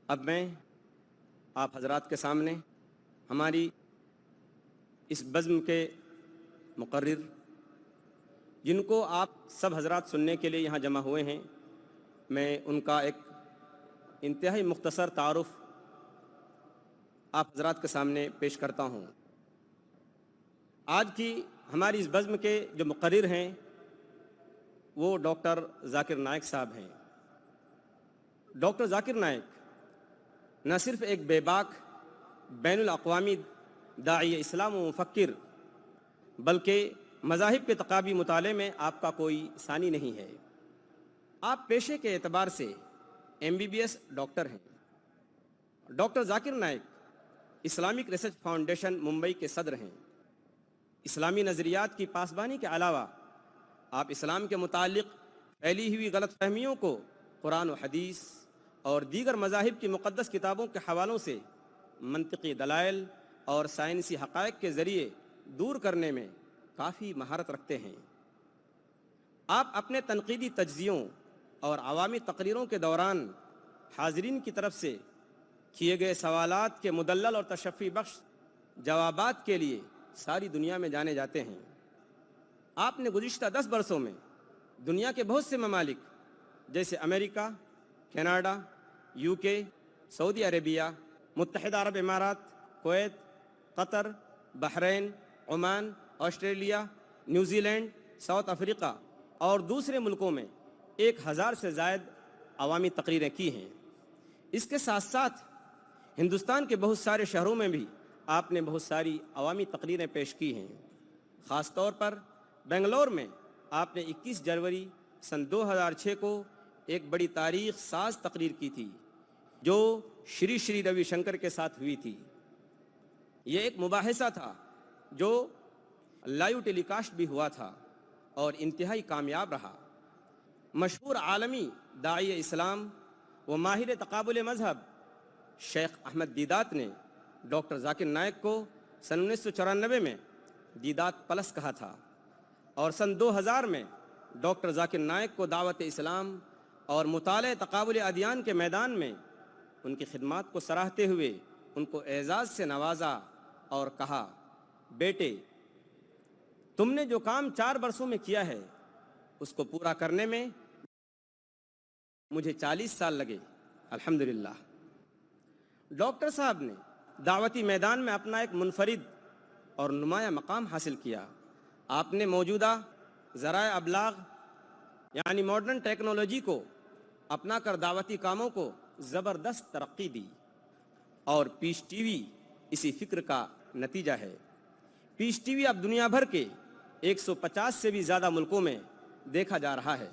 اب میں آپ حضرات کے سامنے ہماری اس بزم کے مقرر، جن کو آپ سب حضرات سننے کے لیے یہاں جمع ہوئے ہیں، میں ان کا ایک انتہائی مختصر تعارف آپ حضرات کے سامنے پیش کرتا ہوں۔ آج کی ہماری اس بزم کے جو مقرر ہیں وہ ڈاکٹر ذاکر نائک صاحب ہیں۔ ڈاکٹر ذاکر نائک نہ صرف ایک بے باک بین الاقوامی داعی اسلام و مفکر، بلکہ مذاہب کے تقابی مطالعے میں آپ کا کوئی ثانی نہیں ہے۔ آپ پیشے کے اعتبار سے MBBS ڈاکٹر ہیں۔ Doctor Zakir Naik Islamic research foundation Mumbai کے صدر ہیں۔ اسلامی نظریات کی پاسبانی کے علاوہ آپ اسلام کے متعلق پھیلی ہوئی غلط فہمیوں کو قرآن و حدیث اور دیگر مذاہب کی مقدس کتابوں کے حوالوں سے منطقی دلائل اور سائنسی حقائق کے ذریعے دور کرنے میں کافی مہارت رکھتے ہیں۔ آپ اپنے تنقیدی تجزیوں اور عوامی تقریروں کے دوران حاضرین کی طرف سے کیے گئے سوالات کے مدلل اور تشفی بخش جوابات کے لیے ساری دنیا میں جانے جاتے ہیں۔ آپ نے گزشتہ 10 برسوں میں دنیا کے بہت سے ممالک جیسے امریکہ، کینیڈا، UK، سعودی عربیہ، متحدہ عرب امارات، کویت، قطر، بحرین، عمان، آسٹریلیا، نیوزی لینڈ، ساؤتھ افریقہ اور دوسرے ملکوں میں 1000 سے زائد عوامی تقریریں کی ہیں۔ اس کے ساتھ ساتھ ہندوستان کے بہت سارے شہروں میں بھی آپ نے بہت ساری عوامی تقریریں پیش کی ہیں۔ خاص طور پر بنگلور میں آپ نے 21 جنوری سن 2006 کو ایک بڑی تاریخ ساز تقریر کی تھی جو شری شری روی شنکر کے ساتھ ہوئی تھی۔ یہ ایک مباحثہ تھا جو لائیو ٹیلی کاسٹ بھی ہوا تھا اور انتہائی کامیاب رہا۔ مشہور عالمی داعی اسلام و ماہر تقابل مذہب شیخ احمد دیدات نے ڈاکٹر ذاکر نائک کو سن 1994 میں دیدات پلس کہا تھا، اور سن 2000 میں ڈاکٹر ذاکر نائک کو دعوت اسلام اور مطالعہ تقابل ادیان کے میدان میں ان کی خدمات کو سراہتے ہوئے ان کو اعزاز سے نوازا اور کہا، بیٹے تم نے جو کام 4 برسوں میں کیا ہے اس کو پورا کرنے میں مجھے 40 سال لگے، الحمدللہ۔ ڈاکٹر صاحب نے دعوتی میدان میں اپنا ایک منفرد اور نمایاں مقام حاصل کیا۔ آپ نے موجودہ ذرائع ابلاغ یعنی ماڈرن ٹیکنالوجی کو اپنا کر دعوتی کاموں کو زبردست ترقی دی، اور پیس ٹی وی اسی فکر کا نتیجہ ہے۔ پیس ٹی وی اب دنیا بھر کے 150 سے بھی زیادہ ملکوں میں دیکھا جا رہا ہے،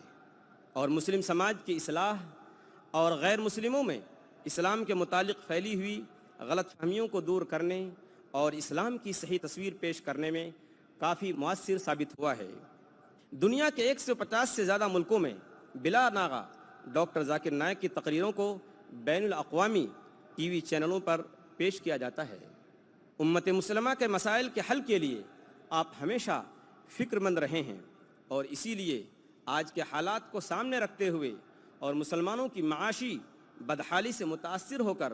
اور مسلم سماج کی اصلاح اور غیر مسلموں میں اسلام کے متعلق پھیلی ہوئی غلط فہمیوں کو دور کرنے اور اسلام کی صحیح تصویر پیش کرنے میں کافی مؤثر ثابت ہوا ہے۔ دنیا کے 150 سے زیادہ ملکوں میں بلا ناغہ ڈاکٹر ذاکر نائک کی تقریروں کو بین الاقوامی ٹی وی چینلوں پر پیش کیا جاتا ہے۔ امت مسلمہ کے مسائل کے حل کے لیے آپ ہمیشہ فکر مند رہے ہیں، اور اسی لیے آج کے حالات کو سامنے رکھتے ہوئے اور مسلمانوں کی معاشی بدحالی سے متاثر ہو کر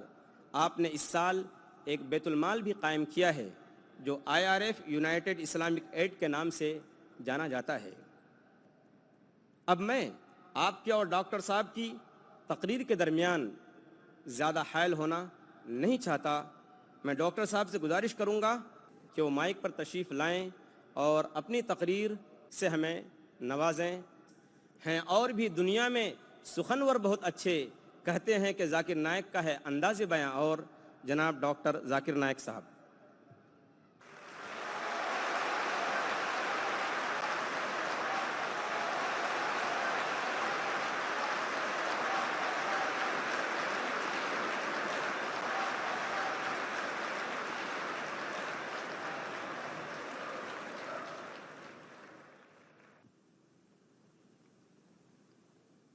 آپ نے اس سال ایک بیت المال بھی قائم کیا ہے جو IRF یونائٹڈ اسلامک ایڈ کے نام سے جانا جاتا ہے۔ اب میں آپ کے اور ڈاکٹر صاحب کی تقریر کے درمیان زیادہ حائل ہونا نہیں چاہتا۔ میں ڈاکٹر صاحب سے گزارش کروں گا کہ وہ مائک پر تشریف لائیں اور اپنی تقریر سے ہمیں نوازیں۔ ہیں اور بھی دنیا میں سخنور بہت اچھے، کہتے ہیں کہ ذاکر نائک کا ہے انداز بیاں، اور جناب ڈاکٹر ذاکر نائک صاحب۔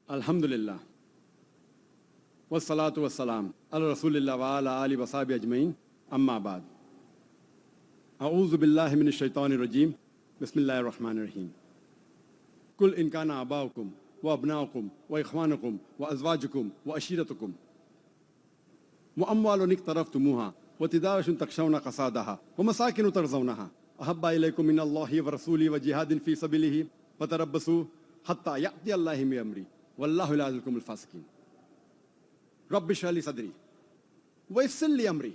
الحمدللہ والصلاة والسلام علی رسول اللہ وعلی آلہ وصحبہ اجمعین، اما بعد۔ اعوذ باللہ من الشیطان الرجیم، بسم اللہ الرحمن الرحیم۔ قل ان کان آباؤکم و ابناؤکم و اخوانکم و ازواجکم و عشیرتکم وأموال اقترفتموها وتجارة تخشون كسادها ومساكن ترضونها أحب إليكم من الله ورسوله وجهاد في سبيله فتربصوا حتى يأتي الله بأمره والله لا يهدي القوم الفاسقين رب اشرح لي صدري ويسر لي أمري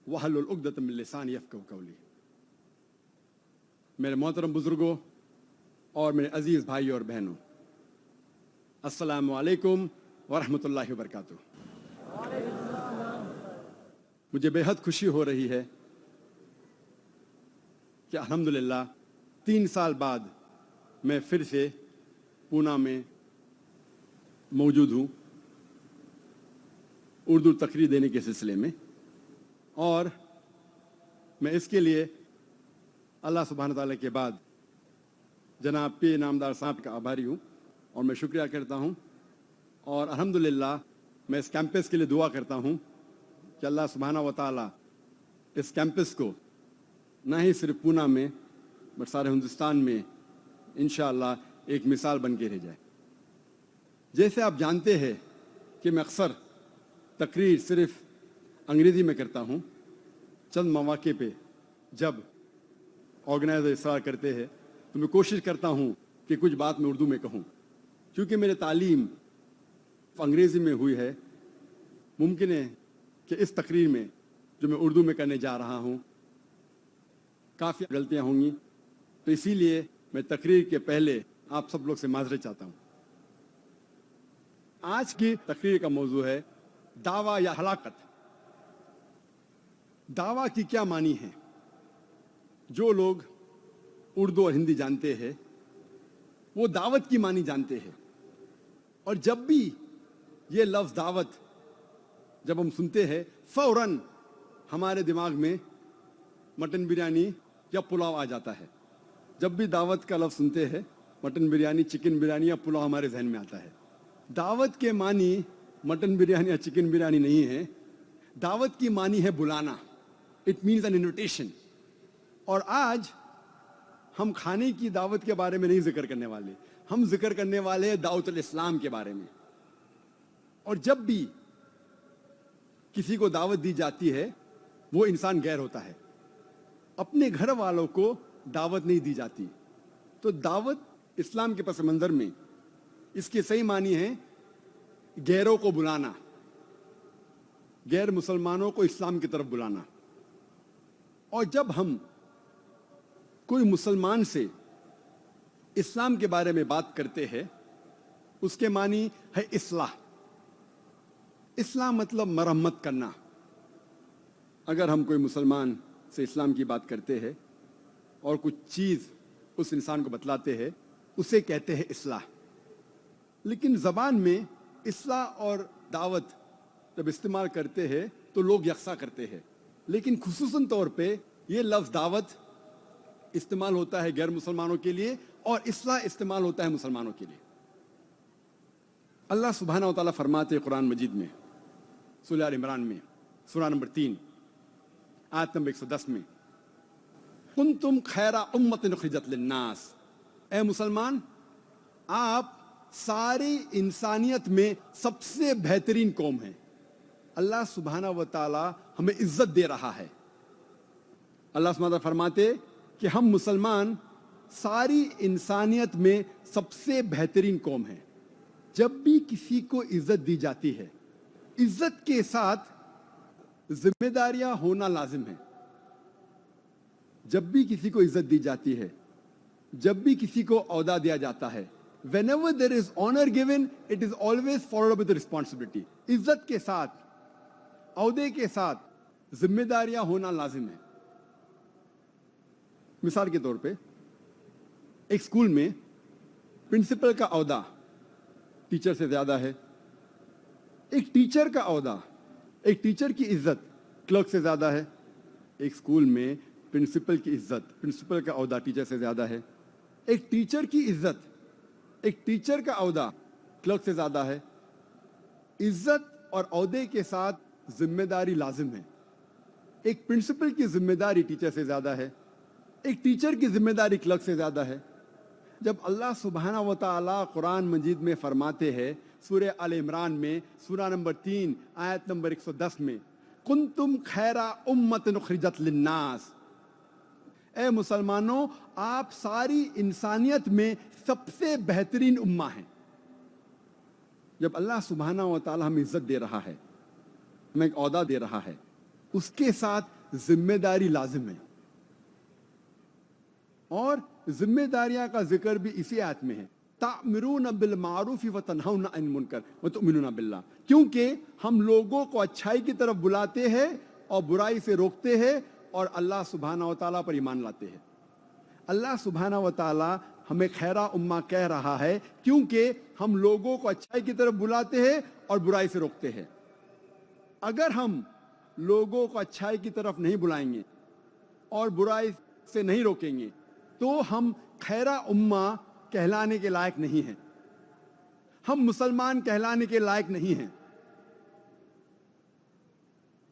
واحلل عقدة من لساني يفقهوا قولي. میرے محترم بزرگوں اور میرے عزیز بھائیوں اور بہنوں، السلام علیکم ورحمۃ اللہ وبرکاتہ. مجھے بے حد خوشی ہو رہی ہے کہ الحمدللہ 3 سال بعد میں پھر سے پونا میں موجود ہوں اردو تقریر دینے کے سلسلے میں، اور میں اس کے لیے اللہ سبحانہ تعالیٰ کے بعد جناب پی نامدار صاحب کا آبھاری ہوں اور میں شکریہ کرتا ہوں. اور الحمدللہ میں اس کیمپس کے لیے دعا کرتا ہوں کہ اللہ سبحانہ و تعالیٰ اس کیمپس کو نہ ہی صرف پونا میں بلکہ سارے ہندوستان میں انشاءاللہ ایک مثال بن کے رہ جائے. جیسے آپ جانتے ہیں کہ میں اکثر تقریر صرف انگریزی میں کرتا ہوں. چند مواقع پہ جب آرگنائزر اصرار کرتے ہیں تو میں کوشش کرتا ہوں کہ کچھ بات میں اردو میں کہوں. کیونکہ میری تعلیم انگریزی میں ہوئی ہے، ممکن ہے کہ اس تقریر میں جو میں اردو میں کرنے جا رہا ہوں کافی غلطیاں ہوں گی، تو اسی لیے میں تقریر کے پہلے آپ سب لوگ سے معذرت چاہتا ہوں. آج کی تقریر کا موضوع ہے دعویٰ یا ہلاکت. دعویٰ کی کیا معنی ہے؟ جو لوگ اردو اور ہندی جانتے ہیں وہ دعوت کی معنی جانتے ہیں، اور جب بھی یہ لفظ دعوت جب ہم سنتے ہیں فوراً ہمارے دماغ میں مٹن بریانی یا پلاؤ آ جاتا ہے. جب بھی دعوت کا لفظ سنتے ہیں مٹن بریانی، چکن بریانی یا پلاؤ ہمارے ذہن میں آتا ہے. دعوت کے معنی مٹن بریانی یا چکن بریانی نہیں ہے. دعوت کی معنی ہے بلانا. It means an invitation. اور آج ہم کھانے کی دعوت کے بارے میں نہیں ذکر کرنے والے، ہم ذکر کرنے والے ہیں دعوت الاسلام کے بارے میں. اور جب بھی کسی کو دعوت دی جاتی ہے وہ انسان غیر ہوتا ہے، اپنے گھر والوں کو دعوت نہیں دی جاتی. تو دعوت اسلام کے پس منظر میں اس کے صحیح معنی ہے غیروں کو بلانا، غیر مسلمانوں کو اسلام کی طرف بلانا. اور جب ہم کوئی مسلمان سے اسلام کے بارے میں بات کرتے ہیں اس کے معنی ہے اصلاح. اسلام مطلب مرمت کرنا. اگر ہم کوئی مسلمان سے اسلام کی بات کرتے ہیں اور کچھ چیز اس انسان کو بتلاتے ہیں اسے کہتے ہیں اصلاح. لیکن زبان میں اصلاح اور دعوت جب استعمال کرتے ہیں تو لوگ یکساں کرتے ہیں، لیکن خصوصاً طور پہ یہ لفظ دعوت استعمال ہوتا ہے غیر مسلمانوں کے لیے اور اصلاح استعمال ہوتا ہے مسلمانوں کے لیے. اللہ سبحانہ و تعالیٰ فرماتے ہیں قرآن مجید میں سورہ آل عمران میں سورہ نمبر 3 آیت نمبر 110 میں کنتم خیر امۃ اخرجت للناس. اے مسلمان، آپ ساری انسانیت میں سب سے بہترین قوم ہیں. اللہ سبحانہ و تعالیٰ ہمیں عزت دے رہا ہے. اللہ سبحانہ و تعالیٰ فرماتے کہ ہم مسلمان ساری انسانیت میں سب سے بہترین قوم ہیں. جب بھی کسی کو عزت دی جاتی ہے عزت کے ساتھ ذمہ داریاں ہونا لازم ہے. جب بھی کسی کو عزت دی جاتی ہے، جب بھی کسی کو عہدہ دیا جاتا ہے، whenever there is honor given it is always followed up with responsibility. عزت کے ساتھ، عہدے کے ساتھ ذمہ داریاں ہونا لازم ہے. مثال کے طور پہ ایک اسکول میں پرنسپل کا عہدہ ٹیچر سے زیادہ ہے. ایک ٹیچر کا عہدہ، ایک ٹیچر کی عزت کلرک سے زیادہ ہے. ایک اسکول میں پرنسپل کی عزت، پرنسپل کا عہدہ ٹیچر سے زیادہ ہے. ایک ٹیچر کی عزت، ایک ٹیچر کا عہدہ کلرک سے زیادہ ہے. عزت اور عہدے کے ساتھ ذمہ داری لازم ہے. ایک پرنسپل کی ذمہ داری ٹیچر سے زیادہ ہے، ایک ٹیچر کی ذمہ داری کلرک سے زیادہ ہے. جب اللہ سبحانہ و تعالیٰ قرآن مجید میں فرماتے ہیں سورہ آل عمران میں سورہ نمبر 3 آیت نمبر 110 میں، کنتم خیر امت اخرجت للناس، اے مسلمانوں آپ ساری انسانیت میں سب سے بہترین امہ ہیں۔ جب اللہ سبحانہ و تعالی ہمیں عزت دے رہا ہے، ہمیں ایک عہدہ دے رہا ہے، اس کے ساتھ ذمہ داری لازم ہے، اور ذمہ داریاں کا ذکر بھی اسی آیت میں ہے، تأمرون بالمعروف وتنہون عن المنکر وتؤمنون باللہ، کیونکہ ہم لوگوں کو اچھائی کی طرف بلاتے ہیں اور برائی سے روکتے ہیں اور اللہ سبحانہ و تعالیٰ پر ایمان لاتے ہیں۔ اللہ سبحانہ و تعالیٰ ہمیں خیرہ امہ کہہ رہا ہے کیونکہ ہم لوگوں کو اچھائی کی طرف بلاتے ہیں اور برائی سے روکتے ہیں۔ اگر ہم لوگوں کو اچھائی کی طرف نہیں بلائیں گے اور برائی سے نہیں روکیں گے تو ہم خیرہ امہ کہلانے کے لائق نہیں ہیں، ہم مسلمان کہلانے کے لائق نہیں ہیں۔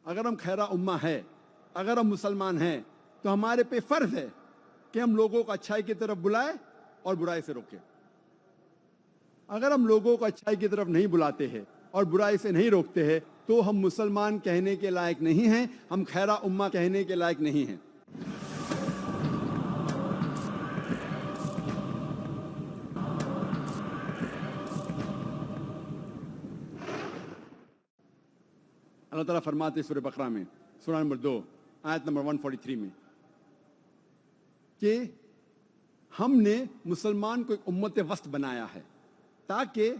اگر ہم خیرہ امہ ہے، اگر ہم مسلمان ہیں تو ہمارے پہ فرض ہے کہ ہم لوگوں کو اچھائی کی طرف بلائیں اور برائی سے روکیں۔ اگر ہم لوگوں کو اچھائی کی طرف نہیں بلاتے ہیں اور برائی سے نہیں روکتے ہیں تو ہم مسلمان کہنے کے لائق نہیں ہیں، ہم خیرہ امہ کہنے کے لائق نہیں ہیں۔ اللہ تعالیٰ فرماتے سورہ بقرہ میں سورہ نمبر 2 آیت نمبر 143 میں کہ ہم نے مسلمان کو ایک امت وسط بنایا ہے تاکہ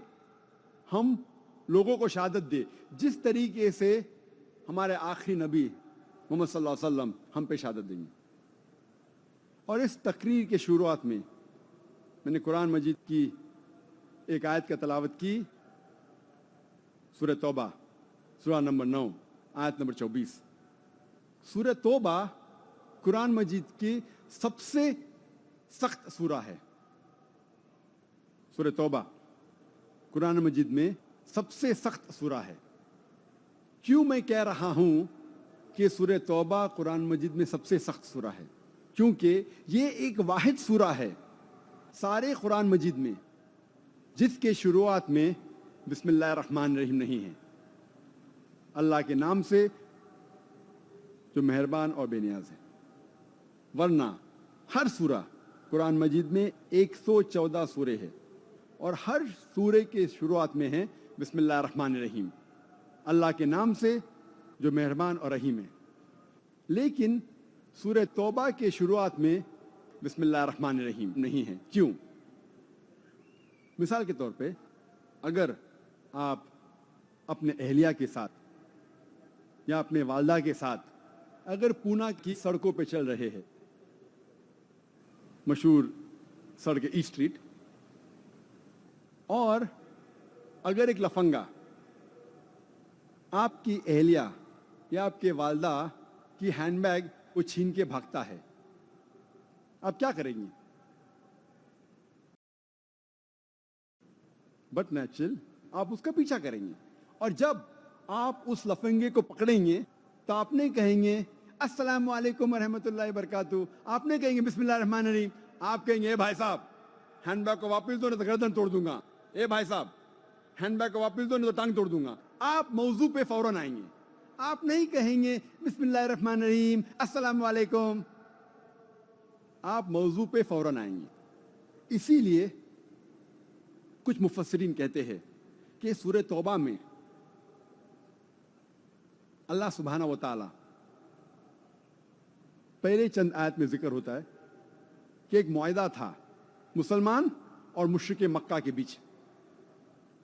ہم لوگوں کو شہادت دے جس طریقے سے ہمارے آخری نبی محمد صلی اللہ علیہ وسلم ہم پہ شہادت دیں گے۔ اور اس تقریر کے شروعات میں نے قرآن مجید کی ایک آیت کا تلاوت کی، سورہ توبہ سورہ نمبر 9 آیت نمبر 24۔ سورہ توبہ قرآن مجید کی سب سے سخت سورہ ہے۔ سورہ توبہ قرآن مجید میں سب سے سخت سورہ ہے۔ کیوں میں کہہ رہا ہوں کہ سورہ توبہ قرآن مجید میں سب سے سخت سورہ ہے؟ کیونکہ یہ ایک واحد سورہ ہے سارے قرآن مجید میں جس کے شروعات میں بسم اللہ الرحمن الرحیم نہیں ہے، اللہ کے نام سے جو مہربان اور بے نیاز ہے۔ ورنہ ہر سورہ قرآن مجید میں 114 سورے ہیں اور ہر سورے کے شروعات میں ہے بسم اللہ الرحمن الرحیم، اللہ کے نام سے جو مہربان اور رحیم ہے۔ لیکن سورہ توبہ کے شروعات میں بسم اللہ الرحمن الرحیم نہیں ہے۔ کیوں؟ مثال کے طور پہ اگر آپ اپنے اہلیہ کے ساتھ یا اپنے والدہ کے ساتھ اگر پونا کی سڑکوں پہ چل رہے ہیں، مشہور سڑک ای اسٹریٹ، اور اگر ایک لفنگا آپ کی اہلیہ یا آپ کے والدہ کی ہینڈ بیگ کو چھین کے بھاگتا ہے، آپ کیا کریں گے؟ بٹ نیچرل آپ اس کا پیچھا کریں گے، اور جب آپ اس لفنگے کو پکڑیں گے تو آپ نے کہیں گے السلام علیکم ورحمۃ اللہ وبرکاتہ، آپ نے کہیں گے بسم اللہ الرحمن الرحیم، آپ کہیں گے اے بھائی صاحب ہینڈ بیگ کو واپس دو نہیں تو گردن توڑ دوں گا، اے بھائی صاحب ہینڈ بیگ کو واپس دو نہیں تو ٹانگ توڑ دوں گا۔ آپ موضوع پہ فوراً آئیں گے، آپ نہیں کہیں گے بسم اللہ الرحمن الرحیم السلام علیکم، آپ موضوع پہ فوراً آئیں گے۔ اسی لیے کچھ مفسرین کہتے ہیں کہ سورہ توبہ میں اللہ سبحانہ و تعالی پہلے چند آیت میں ذکر ہوتا ہے کہ ایک معاہدہ تھا مسلمان اور مشرک مکہ کے بیچ،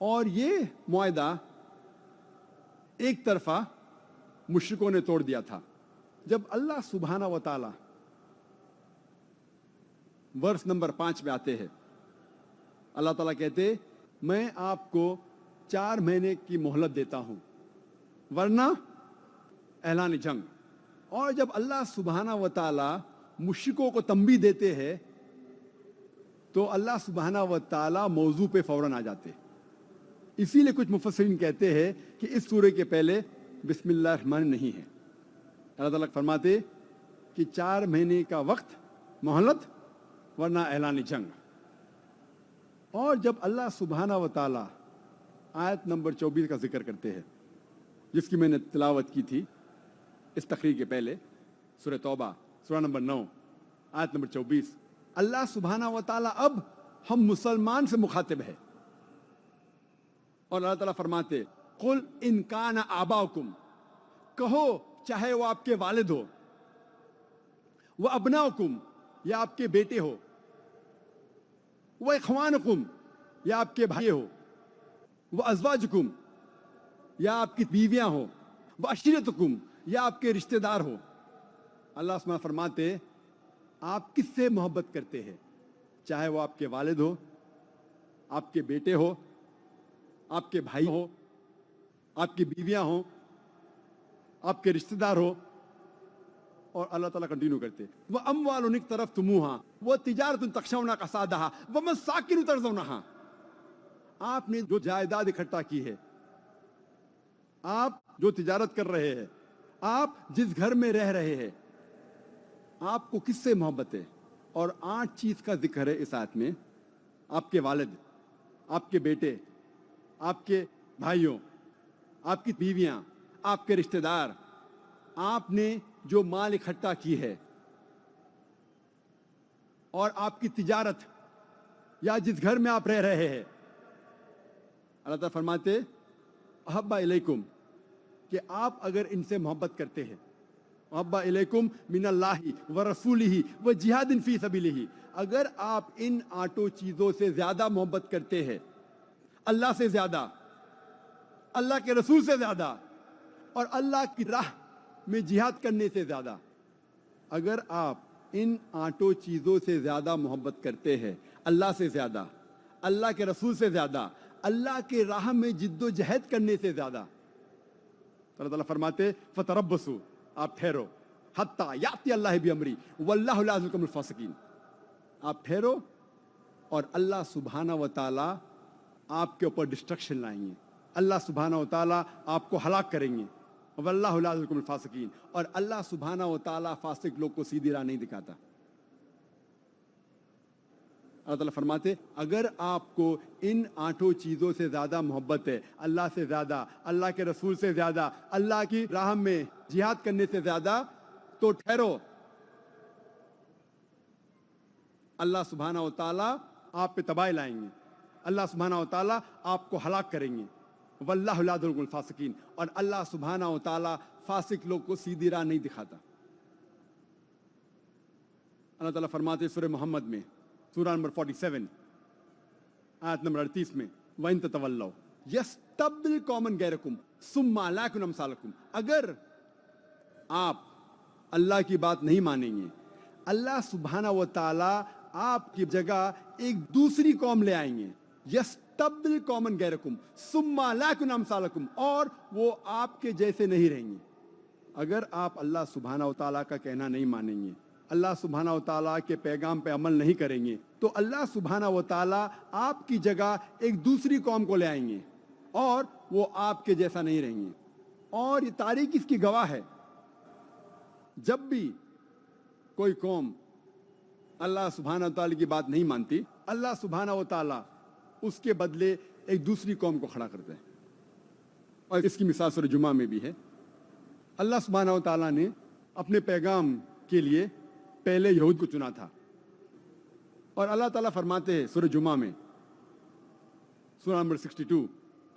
اور یہ معاہدہ ایک طرفہ مشرکوں نے توڑ دیا تھا۔ جب اللہ سبحانہ و تعالی ورس نمبر 5 میں آتے ہیں، اللہ تعالیٰ کہتے میں آپ کو 4 مہینے کی مہلت دیتا ہوں ورنہ اعلان جنگ۔ اور جب اللہ سبحانہ و تعالی مشرکوں کو تنبیہ دیتے ہیں تو اللہ سبحانہ و تعالی موضوع پہ فوراً آ جاتے۔ اسی لیے کچھ مفسرین کہتے ہیں کہ اس سورے کے پہلے بسم اللہ الرحمن نہیں ہے۔ اللہ تعالیٰ فرماتے کہ 4 مہینے کا وقت مہلت ورنہ اعلان جنگ۔ اور جب اللہ سبحانہ و تعالی آیت نمبر 24 کا ذکر کرتے ہیں، جس کی میں نے تلاوت کی تھی اس تقریر کے پہلے، سورہ توبہ سورہ نمبر 9 آیت نمبر 24۔ اللہ سبحانہ و تعالیٰ اب ہم مسلمان سے مخاطب ہے، اور اللہ تعالیٰ فرماتے قل ان کان آباؤکم، کہو چاہے وہ آپ کے والد ہو، وہ ابناؤکم یا آپ کے بیٹے ہو، وہ اخوانکم یا آپ کے بھائی ہو، وہ ازواجکم یا آپ کی بیویاں ہو، وہ عشیرتکم یا آپ کے رشتہ دار ہو۔ اللہ سبحانہ فرماتے آپ کس سے محبت کرتے ہیں، چاہے وہ آپ کے والد ہو، آپ کے بیٹے ہو، آپ کے بھائی ہو، آپ کی بیویاں ہوں، آپ کے رشتہ دار ہو۔ اور اللہ تعالیٰ کنٹینیو کرتے وَأَمْوَالٌ اقْتَرَفْتُمُوهَا وَتِجَارَةٌ تَخْشَوْنَ كَسَادَهَا وَمَسَاكِنُ تَرْضَوْنَهَا، آپ نے جو جائیداد اکٹھا کی ہے، آپ جو تجارت کر رہے ہیں، آپ جس گھر میں رہ رہے ہیں، آپ کو کس سے محبت ہے؟ اور 8 چیز کا ذکر ہے اس آیت میں، آپ کے والد، آپ کے بیٹے، آپ کے بھائیوں، آپ کی بیویاں، آپ کے رشتہ دار، آپ نے جو مال اکٹھا کی ہے، اور آپ کی تجارت یا جس گھر میں آپ رہ رہے ہیں۔ اللہ تعالیٰ فرماتے احب الیکم، کہ آپ اگر ان سے محبت کرتے ہیں، احب الیکم من اللہ ورسولہ وجہاد فی سبیلہ، اگر آپ ان 8 چیزوں سے زیادہ محبت کرتے ہیں، اللہ سے زیادہ، اللہ کے رسول سے زیادہ، اور اللہ کی راہ میں جہاد کرنے سے زیادہ، اگر آپ ان 8 چیزوں سے زیادہ محبت کرتے ہیں، اللہ سے زیادہ، اللہ کے رسول سے زیادہ، اللہ کے راہ میں جد و جہد کرنے سے زیادہ، اللہ تعالیٰ فرماتے فتربصوا، آپ ٹھہرو، حتی یاتی اللہ بامری واللہ لا یحب الفاسقین، آپ ٹھہرو، اور اللہ سبحانہ و تعالیٰ آپ کے اوپر ڈسٹرکشن لائیں گے، اللہ سبحانہ و تعالیٰ آپ کو ہلاک کریں گے، واللہ لا یحب الفاسقین، اور اللہ سبحانہ و تعالیٰ فاسق لوگ کو سیدھی راہ نہیں دکھاتا۔ اللہ تعالیٰ فرماتے اگر آپ کو ان 8 چیزوں سے زیادہ محبت ہے، اللہ سے زیادہ، اللہ کے رسول سے زیادہ، اللہ کی راہ میں جہاد کرنے سے زیادہ، تو ٹھہرو، اللہ سبحانہ و تعالیٰ آپ پہ تباہی لائیں گے، اللہ سبحانہ و تعالیٰ آپ کو ہلاک کریں گے، واللہ لا یحب الفاسقین، اور اللہ سبحانہ و تعالیٰ فاسق لوگ کو سیدھی راہ نہیں دکھاتا۔ اللہ تعالیٰ فرماتے سورہ محمد میں سورہ نمبر 47 آیت نمبر 38 میں وَإِن تَتَوَلَّوْا يَسْتَبْدِلْ قَوْمًا غَيْرَكُمْ ثُمَّ لَا يَكُونُوا أَمْثَالَكُمْ، اگر آپ اللہ کی بات نہیں مانیں گے، اللہ سبحانہ و تعالیٰ آپ کی جگہ ایک دوسری قوم لے آئیں گے، یستبدل قومن غیرکم ثم لا یکونوا امثالکم، اور وہ آپ کے جیسے نہیں رہیں گے۔ اگر آپ اللہ سبحانہ و تعالیٰ کا کہنا نہیں مانیں گے، اللہ سبحانہ و تعالیٰ کے پیغام پہ عمل نہیں کریں گے، تو اللہ سبحانہ و تعالیٰ آپ کی جگہ ایک دوسری قوم کو لے آئیں گے، اور وہ آپ کے جیسا نہیں رہیں گے۔ اور یہ تاریخ اس کی گواہ ہے، جب بھی کوئی قوم اللہ سبحانہ و تعالیٰ کی بات نہیں مانتی، اللہ سبحانہ و تعالیٰ اس کے بدلے ایک دوسری قوم کو کھڑا کرتے ہیں۔ اور اس کی مثال سورہ جمعہ میں بھی ہے۔ اللہ سبحانہ و تعالیٰ نے اپنے پیغام کے لیے پہلے یہود کو چنا تھا، اور اللہ تعالیٰ فرماتے ہیں سورہ جمعہ میں سورہ نمبر 62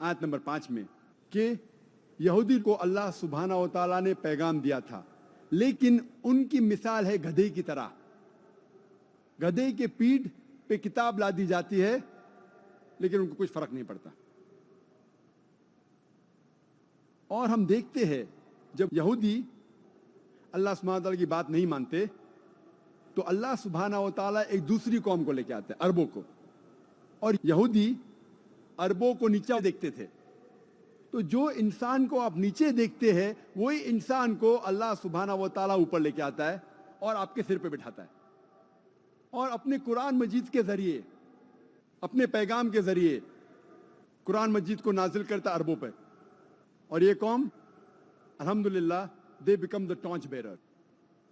آیت نمبر 5 میں کہ یہودی کو اللہ سبحانہ و تعالیٰ نے پیغام دیا تھا، لیکن ان کی مثال ہے گدھے کی طرح۔ گدھے کے پیٹھ پہ کتاب لا دی جاتی ہے، لیکن ان کو کچھ فرق نہیں پڑتا۔ اور ہم دیکھتے ہیں جب یہودی اللہ سبحانہ و تعالیٰ کی بات نہیں مانتے، تو اللہ سبحانہ و تعالیٰ ایک دوسری قوم کو لے کے آتے ہیں، عربوں کو، اور یہودی عربوں کو نیچا دیکھتے تھے۔ تو جو انسان کو آپ نیچے دیکھتے ہیں، وہی انسان کو اللہ سبحانہ و تعالیٰ اوپر لے کے آتا ہے اور آپ کے سر پہ بٹھاتا ہے، اور اپنے قرآن مجید کے ذریعے، اپنے پیغام کے ذریعے قرآن مجید کو نازل کرتا عربوں پہ، اور یہ قوم الحمدللہ they become the torch bearer،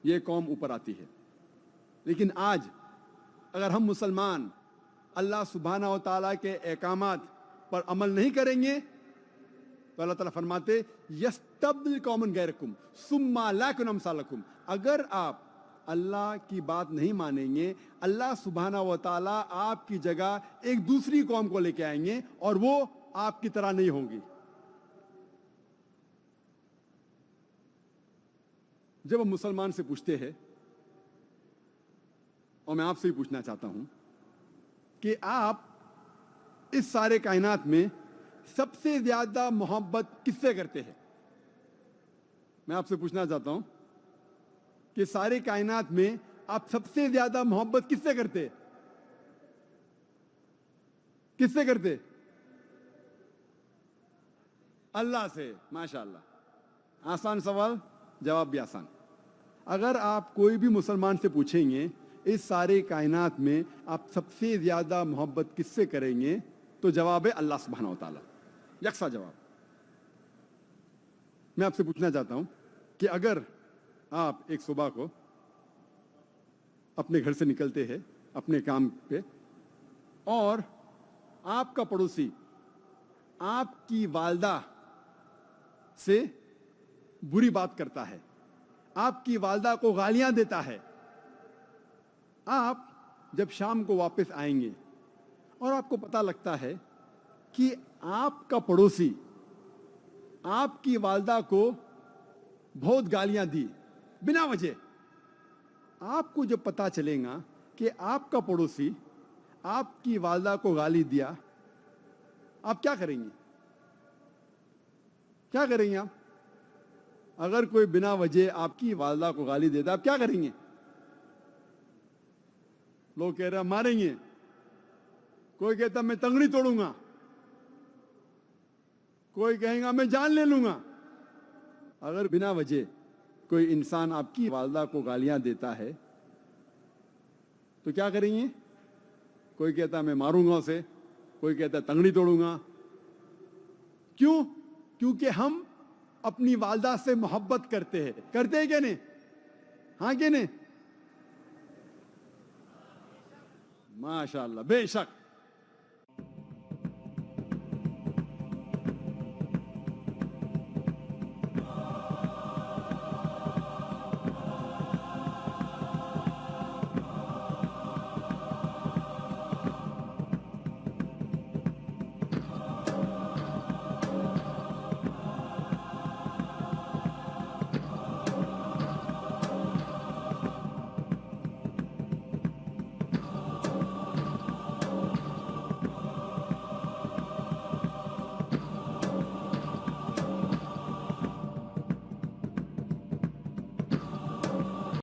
یہ قوم اوپر آتی ہے۔ لیکن آج اگر ہم مسلمان اللہ سبحانہ و تعالیٰ کے احکامات پر عمل نہیں کریں گے تو اللہ تعالیٰ فرماتے یستبدل قوما غیرکم ثم لا یکونوا امثالکم. اگر آپ اللہ کی بات نہیں مانیں گے اللہ سبحانہ و تعالیٰ آپ کی جگہ ایک دوسری قوم کو لے کے آئیں گے اور وہ آپ کی طرح نہیں ہوں گی. جب ہم مسلمان سے پوچھتے ہیں اور میں آپ سے بھی پوچھنا چاہتا ہوں کہ آپ اس سارے کائنات میں سب سے زیادہ محبت کس سے کرتے ہیں؟ میں آپ سے پوچھنا چاہتا ہوں کہ سارے کائنات میں آپ سب سے زیادہ محبت کس سے کرتے؟ کس سے کرتے؟ اللہ سے. ماشاء اللہ. آسان سوال، جواب بھی آسان. اگر آپ کوئی بھی مسلمان سے پوچھیں گے اس سارے کائنات میں آپ سب سے زیادہ محبت کس سے کریں گے تو جواب ہے اللہ سبحانہ و تعالیٰ. یکساں جواب. میں آپ سے پوچھنا چاہتا ہوں کہ اگر آپ ایک صبح کو اپنے گھر سے نکلتے ہیں اپنے کام پہ اور آپ کا پڑوسی آپ کی والدہ سے بری بات کرتا ہے، آپ کی والدہ کو گالیاں دیتا ہے، آپ جب شام کو واپس آئیں گے اور آپ کو پتہ لگتا ہے کہ آپ کا پڑوسی آپ کی والدہ کو بہت گالیاں دی بنا وجہ، آپ کو جب پتہ چلے گا کہ آپ کا پڑوسی آپ کی والدہ کو گالی دیا، آپ کیا کریں گے؟ کیا کریں گے آپ؟ اگر کوئی بنا وجہ آپ کی والدہ کو گالی دیتا آپ کیا کریں گے؟ لوگ کہہ رہے ہیں ماریں گے، کوئی کہتا میں تنگڑی توڑوں گا، کوئی کہے گا میں جان لے لوں گا. اگر بنا وجہ کوئی انسان آپ کی والدہ کو گالیاں دیتا ہے تو کیا کریں گے؟ کوئی کہتا میں ماروں گا اسے، کوئی کہتا تنگڑی توڑوں گا. کیوں؟ کیونکہ ہم اپنی والدہ سے محبت کرتے ہیں. کرتے ہیں کہ نہیں؟ ہاں کہ نہیں؟ ماشاء اللہ، بے شک.